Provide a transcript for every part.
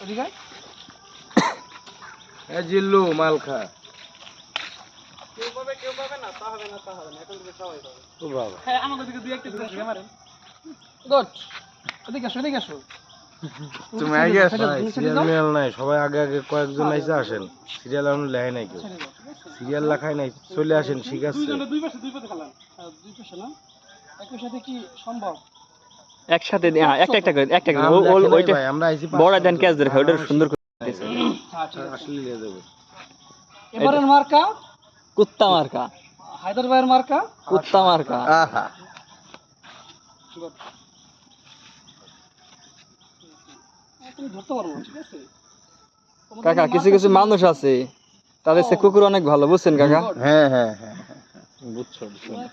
এদিকে এ জিল্লু মাল খা। কেউ পাবে না, তা হবে না। এখন থেকে সবাই পাবে। ও বাবা, হ্যাঁ, আমাকে দিকে দুই একটা দিকে মারেন। গুড। এদিকে আসো। তুমি আগে সিরিয়াল মিয়াল নাই, সবাই আগে আগে কয়েকজন আইসা আসেন। সিরিয়াল এখনো লেখাই নাই কেউ, সিরিয়াল লেখাই নাই, চলে আসেন, ঠিক আছে? দুই পাশে খেলান। দুই পাশে না, একই সাথে কি সম্ভব? একসাথে একটা করে নাম লেখে নাই ভাই, আমরা আইছি বড় দেন ক্যাচ ধরে ওটা সুন্দর করে দিতেছে। আসলে নিয়ে যাবে। এবারের মার্কা কুত্তা মার্কা, হায়দার ভাইয়ের মার্কা কুত্তা মার্কা। আহা, তুমি ধরতে পারবো না, ঠিক আছে? কাকা কিছু মানুষ আছে তাদের সে কুকুর অনেক ভালো, বুঝছেন কাকা? হ্যাঁ বুঝছো,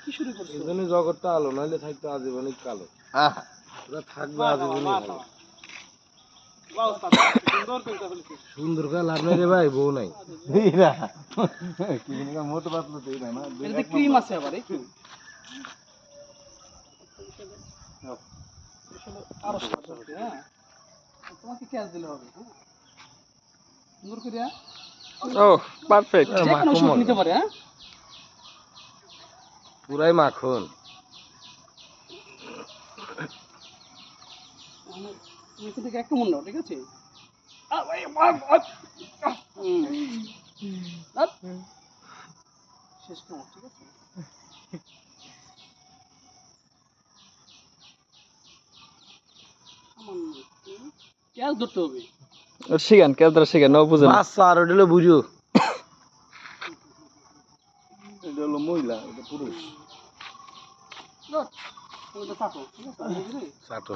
কি শুরু করছো? এই জন্য জগৎটা আলো, নাহলে থাকতো আজীবনই কালো। আহা, ওরা থাকবে আজীবনই ভালো। সুন্দর করে লাভ নাই রে ভাই, বউ নাই। মোটো পাতলো তুই না, এতে ক্রিম আছে আবার, এই ক্রিম আরো সাথে। হ্যাঁ, তোমাকে ক্যাশ দিলে হবে। হ্যাঁ, সুন্দর করে ও পারফেক্ট। যে কোনো শুট নিতে পারে। হ্যাঁ, পুরাই মাখন। তুমি এখান থেকে একটা মন নাও, ঠিক আছে? শেষ কেমন, ঠিক আছে? ক্যাশ ধরতে হবে। শিখান ক্যাচ ধরা শিখান, নাও বুঝেন। বাচ্চা আর ওটা হলো বুঝো, এটা হলো মহিলা, এটা পুরুষ। তুমি তো থাকো, ঠিক আছে? চাটো।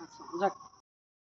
আচ্ছা, যাক।